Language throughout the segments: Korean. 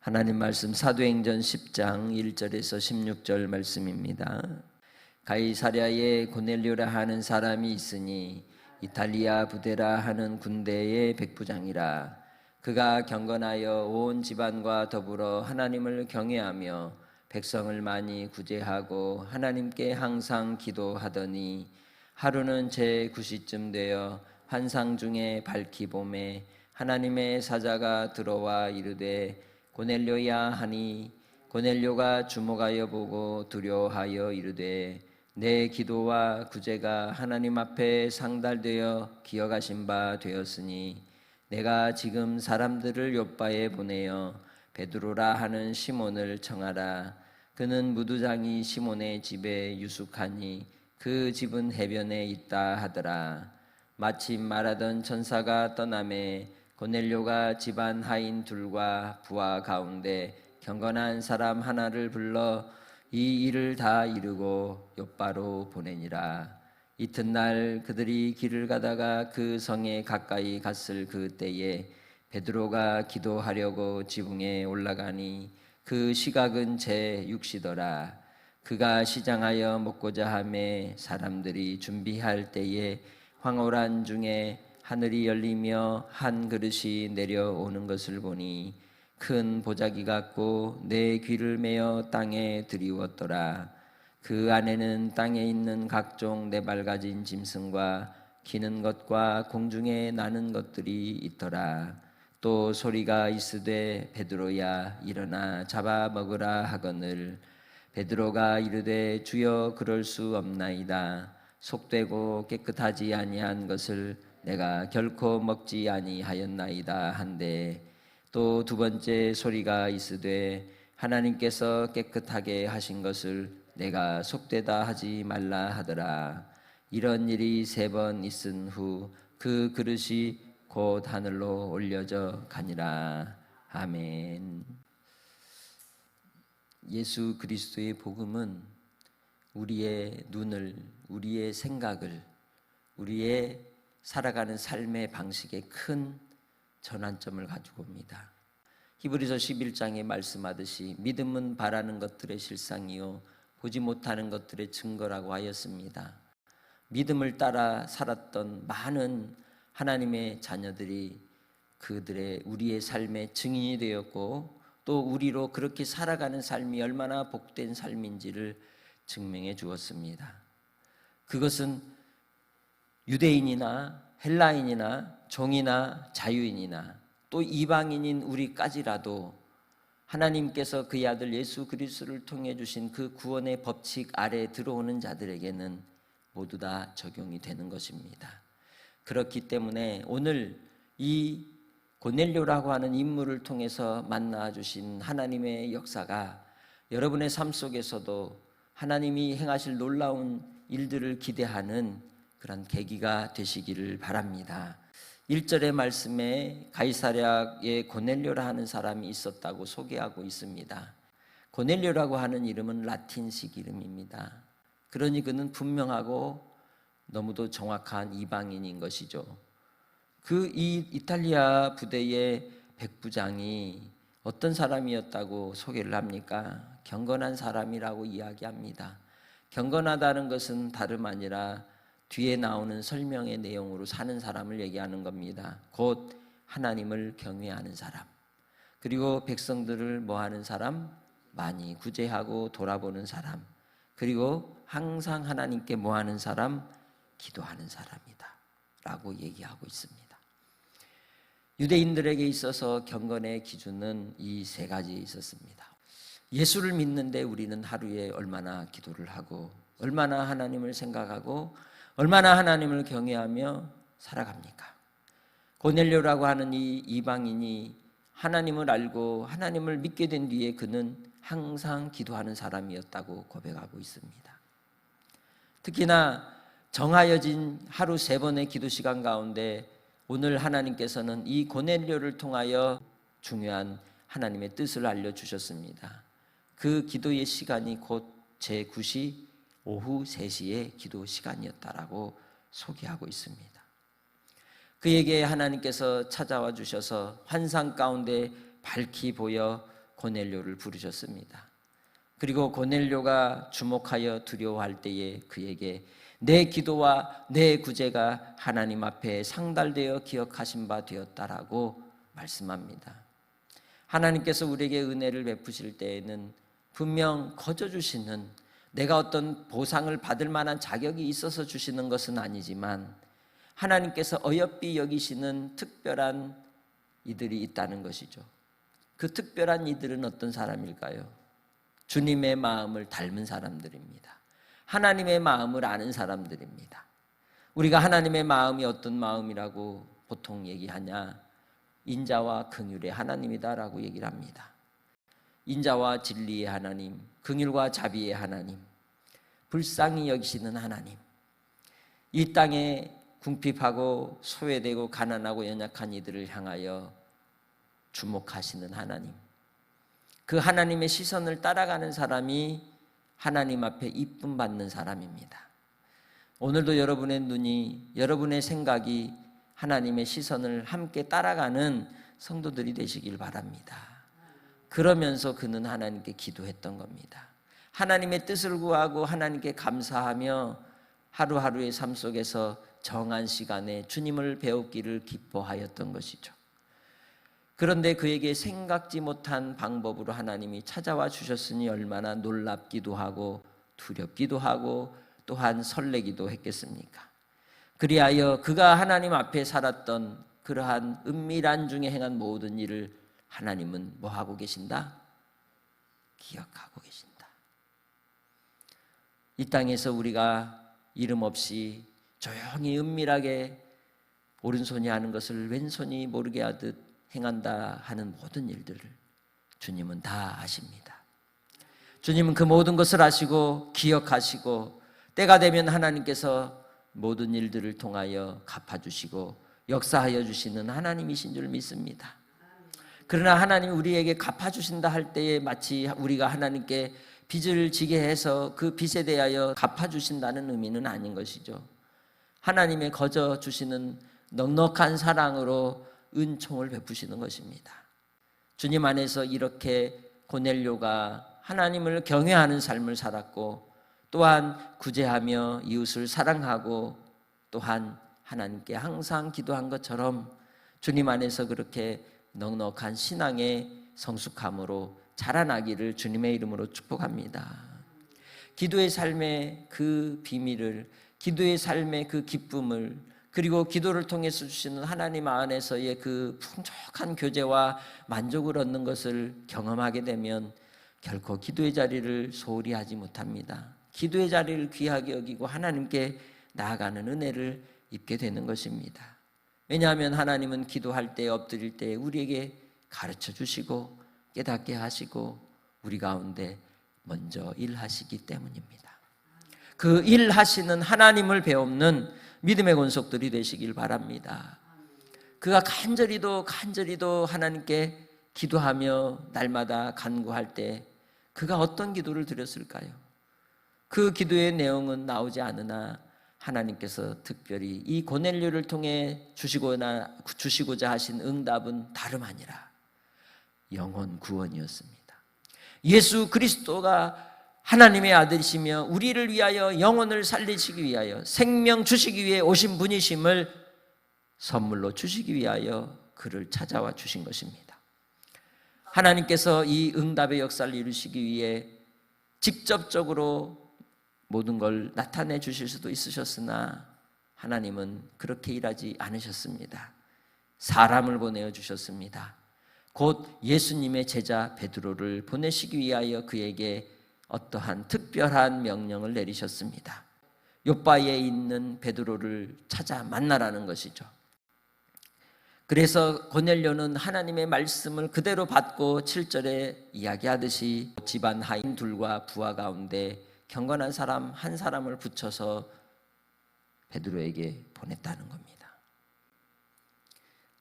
하나님 말씀 사도행전 10장 1절에서 16절 말씀입니다. 가이사랴에 고넬료라 하는 사람이 있으니 이탈리아 부대라 하는 군대의 백부장이라. 그가 경건하여 온 집안과 더불어 하나님을 경외하며 백성을 많이 구제하고 하나님께 항상 기도하더니, 하루는 제9시쯤 되어 환상 중에 밝히 봄에 하나님의 사자가 들어와 이르되 고넬료야 하니, 고넬료가 주목하여 보고 두려워하여 이르되, 내 기도와 구제가 하나님 앞에 상달되어 기억하신 바 되었으니 내가 지금 사람들을 요바에 보내어 베드로라 하는 시몬을 청하라. 그는 무두장이 시몬의 집에 유숙하니 그 집은 해변에 있다 하더라. 마침 말하던 천사가 떠나매 고넬료가 집안 하인 둘과 부하 가운데 경건한 사람 하나를 불러 이 일을 다 이루고 요바로 보내니라. 이튿날 그들이 길을 가다가 그 성에 가까이 갔을 그 때에 베드로가 기도하려고 지붕에 올라가니 그 시각은 제6시더라. 그가 시장하여 먹고자 하매 사람들이 준비할 때에 황홀한 중에 하늘이 열리며 한 그릇이 내려오는 것을 보니 큰 보자기 같고 내 귀를 메어 땅에 드리웠더라. 그 안에는 땅에 있는 각종 네발 가진 짐승과 기는 것과 공중에 나는 것들이 있더라. 또 소리가 있으되 베드로야 일어나 잡아 먹으라 하거늘 베드로가 이르되 주여 그럴 수 없나이다. 속되고 깨끗하지 아니한 것을 내가 결코 먹지 아니하였나이다 한데, 또 두 번째 소리가 있으되 하나님께서 깨끗하게 하신 것을 내가 속되다 하지 말라 하더라. 이런 일이 3번 있은 후 그 그릇이 곧 하늘로 올려져 가니라. 아멘. 예수 그리스도의 복음은 우리의 눈을, 우리의 생각을, 우리의 살아가는 삶의 방식에 큰 전환점을 가지고 옵니다. 히브리서 11장에 말씀하듯이 믿음은 바라는 것들의 실상이요 보지 못하는 것들의 증거라고 하였습니다. 믿음을 따라 살았던 많은 하나님의 자녀들이 우리의 삶의 증인이 되었고, 또 우리로 그렇게 살아가는 삶이 얼마나 복된 삶인지를 증명해 주었습니다. 그것은 유대인이나 헬라인이나 종이나 자유인이나 또 이방인인 우리까지라도 하나님께서 그의 아들 예수 그리스도를 통해 주신 그 구원의 법칙 아래 들어오는 자들에게는 모두 다 적용이 되는 것입니다. 그렇기 때문에 오늘 이 고넬료라고 하는 인물을 통해서 만나 주신 하나님의 역사가 여러분의 삶 속에서도 하나님이 행하실 놀라운 일들을 기대하는 그런 계기가 되시기를 바랍니다. 1절의 말씀에 가이사랴에 고넬료라 하는 사람이 있었다고 소개하고 있습니다. 고넬료라고 하는 이름은 라틴식 이름입니다. 그러니 그는 분명하고 너무도 정확한 이방인인 것이죠. 이 이탈리아 부대의 백부장이 어떤 사람이었다고 소개를 합니까? 경건한 사람이라고 이야기합니다. 경건하다는 것은 다름 아니라 뒤에 나오는 설명의 내용으로 사는 사람을 얘기하는 겁니다. 곧 하나님을 경외하는 사람, 그리고 백성들을 뭐하는 사람? 많이 구제하고 돌아보는 사람, 그리고 항상 하나님께 뭐하는 사람? 기도하는 사람이다 라고 얘기하고 있습니다. 유대인들에게 있어서 경건의 기준은 이 3가지에 있었습니다. 예수를 믿는데 우리는 하루에 얼마나 기도를 하고 얼마나 하나님을 생각하고 얼마나 하나님을 경외하며 살아갑니까? 고넬료라고 하는 이 이방인이 하나님을 알고 하나님을 믿게 된 뒤에 그는 항상 기도하는 사람이었다고 고백하고 있습니다. 특히나 정하여진 하루 3번의 기도 시간 가운데 오늘 하나님께서는 이 고넬료를 통하여 중요한 하나님의 뜻을 알려주셨습니다. 그 기도의 시간이 곧 제9시 오후 3시의 기도 시간이었다라고 소개하고 있습니다. 그에게 하나님께서 찾아와 주셔서 환상 가운데 밝히 보여 고넬료를 부르셨습니다. 그리고 고넬료가 주목하여 두려워할 때에 그에게 내 기도와 내 구제가 하나님 앞에 상달되어 기억하신 바 되었다라고 말씀합니다. 하나님께서 우리에게 은혜를 베푸실 때에는 분명 거저 주시는, 내가 어떤 보상을 받을 만한 자격이 있어서 주시는 것은 아니지만 하나님께서 어여삐 여기시는 특별한 이들이 있다는 것이죠. 그 특별한 이들은 어떤 사람일까요? 주님의 마음을 닮은 사람들입니다. 하나님의 마음을 아는 사람들입니다. 우리가 하나님의 마음이 어떤 마음이라고 보통 얘기하냐? 인자와 긍휼의 하나님이다라고 얘기를 합니다. 인자와 진리의 하나님, 긍휼과 자비의 하나님, 불쌍히 여기시는 하나님, 이 땅에 궁핍하고 소외되고 가난하고 연약한 이들을 향하여 주목하시는 하나님, 그 하나님의 시선을 따라가는 사람이 하나님 앞에 이쁨 받는 사람입니다. 오늘도 여러분의 눈이, 여러분의 생각이 하나님의 시선을 함께 따라가는 성도들이 되시길 바랍니다. 그러면서 그는 하나님께 기도했던 겁니다. 하나님의 뜻을 구하고 하나님께 감사하며 하루하루의 삶 속에서 정한 시간에 주님을 배우기를 기뻐하였던 것이죠. 그런데 그에게 생각지 못한 방법으로 하나님이 찾아와 주셨으니 얼마나 놀랍기도 하고 두렵기도 하고 또한 설레기도 했겠습니까? 그리하여 그가 하나님 앞에 살았던 그러한 은밀한 중에 행한 모든 일을 하나님은 뭐 하고 계신다? 기억하고 계신다. 이 땅에서 우리가 이름 없이 조용히 은밀하게 오른손이 하는 것을 왼손이 모르게 하듯 행한다 하는 모든 일들을 주님은 다 아십니다. 주님은 그 모든 것을 아시고 기억하시고 때가 되면 하나님께서 모든 일들을 통하여 갚아주시고 역사하여 주시는 하나님이신 줄 믿습니다. 그러나 하나님이 우리에게 갚아주신다 할 때에 마치 우리가 하나님께 빚을 지게 해서 그 빚에 대하여 갚아주신다는 의미는 아닌 것이죠. 하나님의 거저 주시는 넉넉한 사랑으로 은총을 베푸시는 것입니다. 주님 안에서 이렇게 고넬료가 하나님을 경외하는 삶을 살았고 또한 구제하며 이웃을 사랑하고 또한 하나님께 항상 기도한 것처럼 주님 안에서 그렇게 넉넉한 신앙의 성숙함으로 자라나기를 주님의 이름으로 축복합니다. 기도의 삶의 그 비밀을, 기도의 삶의 그 기쁨을, 그리고 기도를 통해서 주시는 하나님 안에서의 그 풍족한 교제와 만족을 얻는 것을 경험하게 되면 결코 기도의 자리를 소홀히 하지 못합니다. 기도의 자리를 귀하게 여기고 하나님께 나아가는 은혜를 입게 되는 것입니다. 왜냐하면 하나님은 기도할 때, 엎드릴 때 우리에게 가르쳐 주시고 깨닫게 하시고 우리 가운데 먼저 일하시기 때문입니다. 그 일하시는 하나님을 배우는 믿음의 권속들이 되시길 바랍니다. 그가 간절히도 하나님께 기도하며 날마다 간구할 때 그가 어떤 기도를 드렸을까요? 그 기도의 내용은 나오지 않으나 하나님께서 특별히 이 고넬료를 통해 주시고자 하신 응답은 다름 아니라 영혼 구원이었습니다. 예수 그리스도가 하나님의 아들이시며 우리를 위하여 영혼을 살리시기 위하여 생명 주시기 위해 오신 분이심을 선물로 주시기 위하여 그를 찾아와 주신 것입니다. 하나님께서 이 응답의 역사를 이루시기 위해 직접적으로 모든 걸 나타내 주실 수도 있으셨으나 하나님은 그렇게 일하지 않으셨습니다. 사람을 보내어 주셨습니다. 곧 예수님의 제자 베드로를 보내시기 위하여 그에게 어떠한 특별한 명령을 내리셨습니다. 요바에 있는 베드로를 찾아 만나라는 것이죠. 그래서 고넬료는 하나님의 말씀을 그대로 받고 7절에 이야기하듯이 집안 하인 둘과 부하 가운데 경건한 사람 한 사람을 붙여서 베드로에게 보냈다는 겁니다.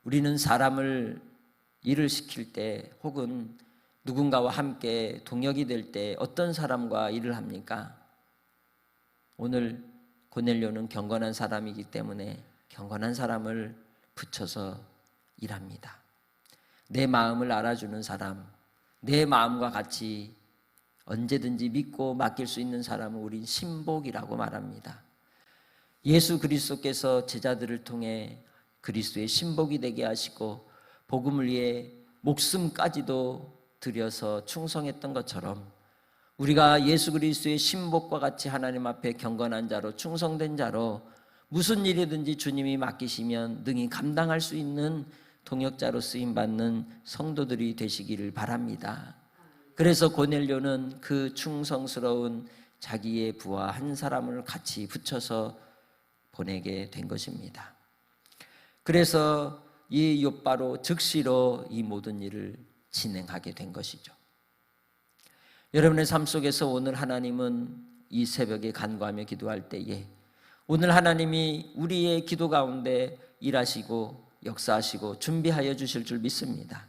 우리는 사람을 일을 시킬 때 혹은 누군가와 함께 동역이 될 때 어떤 사람과 일을 합니까? 오늘 고넬료는 경건한 사람이기 때문에 경건한 사람을 붙여서 일합니다. 내 마음을 알아주는 사람, 내 마음과 같이 언제든지 믿고 맡길 수 있는 사람은 우린 신복이라고 말합니다. 예수 그리스도께서 제자들을 통해 그리스도의 신복이 되게 하시고 복음을 위해 목숨까지도 들여서 충성했던 것처럼 우리가 예수 그리스도의 신복과 같이 하나님 앞에 경건한 자로 충성된 자로 무슨 일이든지 주님이 맡기시면 능히 감당할 수 있는 동역자로 쓰임받는 성도들이 되시기를 바랍니다. 그래서 고넬료는 그 충성스러운 자기의 부하 한 사람을 같이 붙여서 보내게 된 것입니다. 그래서 이 욥바로 즉시로 이 모든 일을 진행하게 된 것이죠. 여러분의 삶 속에서 오늘 하나님은 이 새벽에 간구하며 기도할 때에 오늘 하나님이 우리의 기도 가운데 일하시고 역사하시고 준비하여 주실 줄 믿습니다.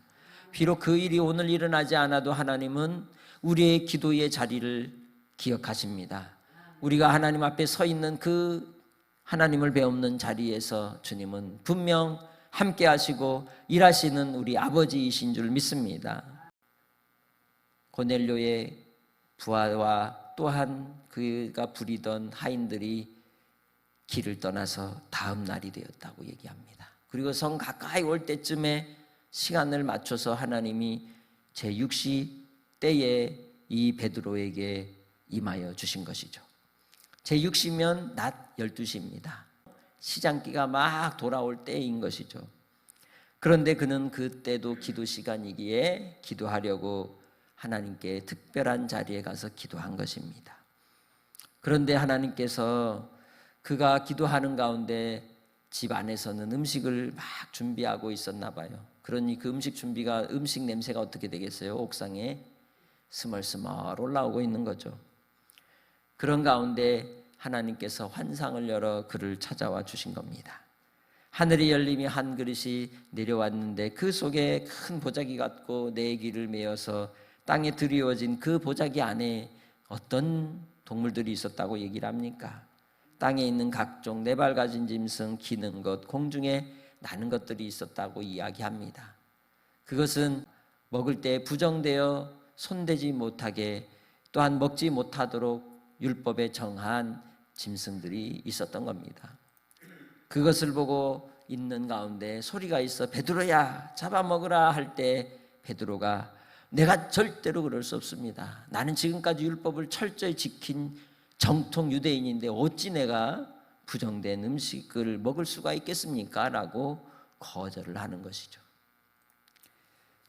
비록 그 일이 오늘 일어나지 않아도 하나님은 우리의 기도의 자리를 기억하십니다. 우리가 하나님 앞에 서 있는 그 하나님을 배우는 자리에서 주님은 분명 함께 하시고 일하시는 우리 아버지이신 줄 믿습니다. 고넬료의 부하와 또한 그가 부리던 하인들이 길을 떠나서 다음 날이 되었다고 얘기합니다. 그리고 성 가까이 올 때쯤에 시간을 맞춰서 하나님이 제6시 때에 이 베드로에게 임하여 주신 것이죠. 제6시면 낮 12시입니다. 시장기가 막 돌아올 때인 것이죠. 그런데 그는 그때도 기도 시간이기에 기도하려고 하나님께 특별한 자리에 가서 기도한 것입니다. 그런데 하나님께서 그가 기도하는 가운데 집 안에서는 음식을 막 준비하고 있었나 봐요. 그러니 그 음식 준비가 음식 냄새가 어떻게 되겠어요? 옥상에 스멀스멀 올라오고 있는 거죠. 그런 가운데 하나님께서 환상을 열어 그를 찾아와 주신 겁니다. 하늘이 열림이 한 그릇이 내려왔는데 그 속에 큰 보자기 같고 네 길을 메어서 땅에 드리워진 그 보자기 안에 어떤 동물들이 있었다고 얘기를 합니까? 땅에 있는 각종 네 발 가진 짐승, 기는 것, 공중에 나는 것들이 있었다고 이야기합니다. 그것은 먹을 때 부정되어 손대지 못하게 또한 먹지 못하도록 율법에 정한 짐승들이 있었던 겁니다. 그것을 보고 있는 가운데 소리가 있어 베드로야 잡아먹으라 할 때 베드로가 내가 절대로 그럴 수 없습니다. 나는 지금까지 율법을 철저히 지킨 정통 유대인인데 어찌 내가 부정된 음식을 먹을 수가 있겠습니까? 라고 거절을 하는 것이죠.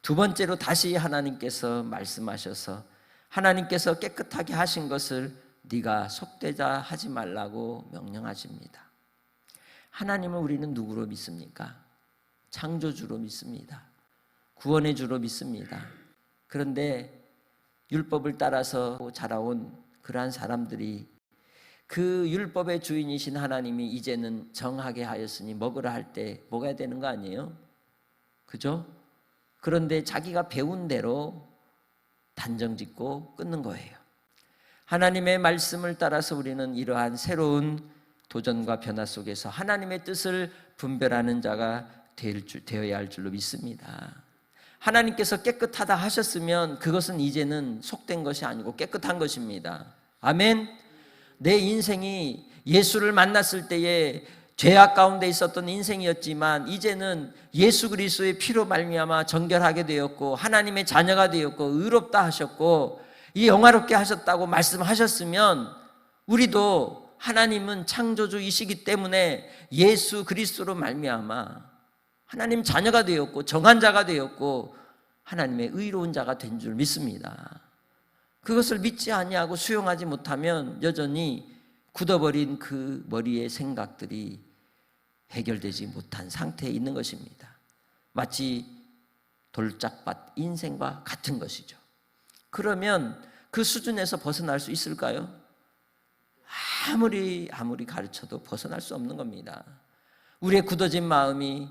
두 번째로 다시 하나님께서 말씀하셔서 하나님께서 깨끗하게 하신 것을 네가 속되자 하지 말라고 명령하십니다. 하나님을 우리는 누구로 믿습니까? 창조주로 믿습니다. 구원의 주로 믿습니다. 그런데 율법을 따라서 자라온 그러한 사람들이 그 율법의 주인이신 하나님이 이제는 정하게 하였으니 먹으라 할 때 먹어야 되는 거 아니에요? 그죠? 그런데 자기가 배운 대로 단정짓고 끊는 거예요. 하나님의 말씀을 따라서 우리는 이러한 새로운 도전과 변화 속에서 하나님의 뜻을 분별하는 자가 되어야 할 줄로 믿습니다. 하나님께서 깨끗하다 하셨으면 그것은 이제는 속된 것이 아니고 깨끗한 것입니다. 아멘. 내 인생이 예수를 만났을 때에 죄악 가운데 있었던 인생이었지만 이제는 예수 그리스도의 피로 말미암아 정결하게 되었고 하나님의 자녀가 되었고 의롭다 하셨고 이 영화롭게 하셨다고 말씀하셨으면 우리도 하나님은 창조주이시기 때문에 예수 그리스도로 말미암아 하나님 자녀가 되었고 정한 자가 되었고 하나님의 의로운 자가 된 줄 믿습니다. 그것을 믿지 아니하고 수용하지 못하면 여전히 굳어버린 그 머리의 생각들이 해결되지 못한 상태에 있는 것입니다. 마치 돌짝밭 인생과 같은 것이죠. 그러면 그 수준에서 벗어날 수 있을까요? 아무리 가르쳐도 벗어날 수 없는 겁니다. 우리의 굳어진 마음이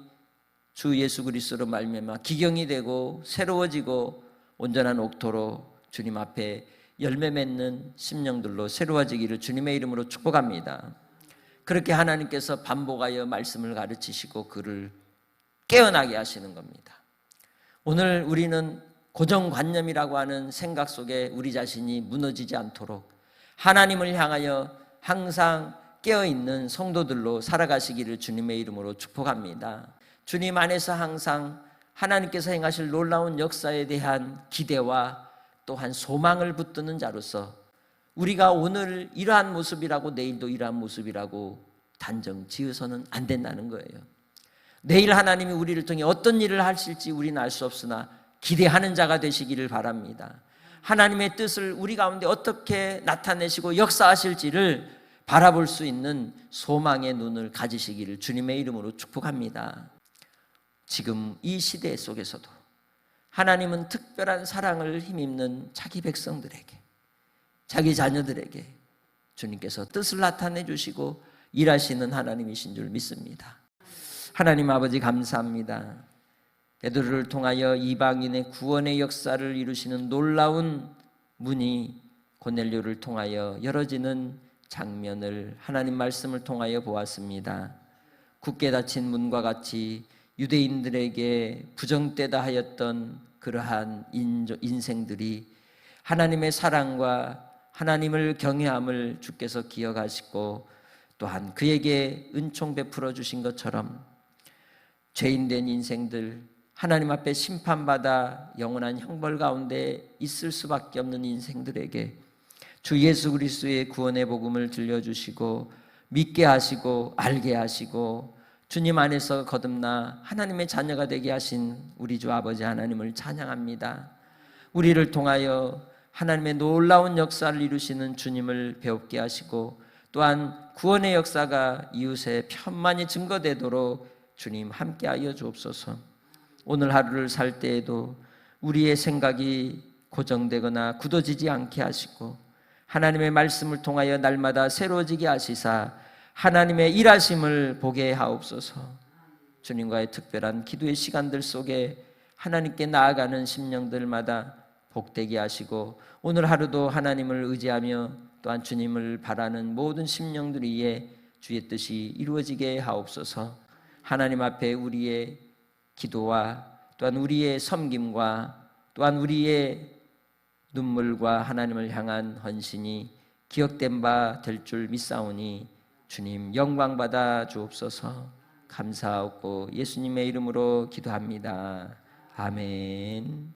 주 예수 그리스도로 말미암아 기경이 되고 새로워지고 온전한 옥토로 주님 앞에 열매 맺는 심령들로 새로워지기를 주님의 이름으로 축복합니다. 그렇게 하나님께서 반복하여 말씀을 가르치시고 그를 깨어나게 하시는 겁니다. 오늘 우리는 고정관념이라고 하는 생각 속에 우리 자신이 무너지지 않도록 하나님을 향하여 항상 깨어있는 성도들로 살아가시기를 주님의 이름으로 축복합니다. 주님 안에서 항상 하나님께서 행하실 놀라운 역사에 대한 기대와 또한 소망을 붙드는 자로서 우리가 오늘 이러한 모습이라고 내일도 이러한 모습이라고 단정 지어서는 안 된다는 거예요. 내일 하나님이 우리를 통해 어떤 일을 하실지 우리는 알 수 없으나 기대하는 자가 되시기를 바랍니다. 하나님의 뜻을 우리 가운데 어떻게 나타내시고 역사하실지를 바라볼 수 있는 소망의 눈을 가지시기를 주님의 이름으로 축복합니다. 지금 이 시대 속에서도 하나님은 특별한 사랑을 힘입는 자기 백성들에게, 자기 자녀들에게 주님께서 뜻을 나타내 주시고 일하시는 하나님이신 줄 믿습니다. 하나님 아버지 감사합니다. 베드로를 통하여 이방인의 구원의 역사를 이루시는 놀라운 문이 고넬료를 통하여 열어지는 장면을 하나님 말씀을 통하여 보았습니다. 굳게 닫힌 문과 같이 유대인들에게 부정되다 하였던 그러한 인생들이 하나님의 사랑과 하나님을 경외함을 주께서 기억하시고 또한 그에게 은총 베풀어 주신 것처럼 죄인된 인생들, 하나님 앞에 심판받아 영원한 형벌 가운데 있을 수밖에 없는 인생들에게 주 예수 그리스도의 구원의 복음을 들려주시고 믿게 하시고 알게 하시고 주님 안에서 거듭나 하나님의 자녀가 되게 하신 우리 주 아버지 하나님을 찬양합니다. 우리를 통하여 하나님의 놀라운 역사를 이루시는 주님을 배웁게 하시고 또한 구원의 역사가 이웃에 편만히 증거되도록 주님 함께하여 주옵소서. 오늘 하루를 살 때에도 우리의 생각이 고정되거나 굳어지지 않게 하시고 하나님의 말씀을 통하여 날마다 새로워지게 하시사 하나님의 일하심을 보게 하옵소서. 주님과의 특별한 기도의 시간들 속에 하나님께 나아가는 심령들마다 복되게 하시고 오늘 하루도 하나님을 의지하며 또한 주님을 바라는 모든 심령들 위에 주의 뜻이 이루어지게 하옵소서. 하나님 앞에 우리의 기도와 또한 우리의 섬김과 또한 우리의 눈물과 하나님을 향한 헌신이 기억된 바 될 줄 믿사오니 주님 영광 받아 주옵소서. 감사하고 예수님의 이름으로 기도합니다. 아멘.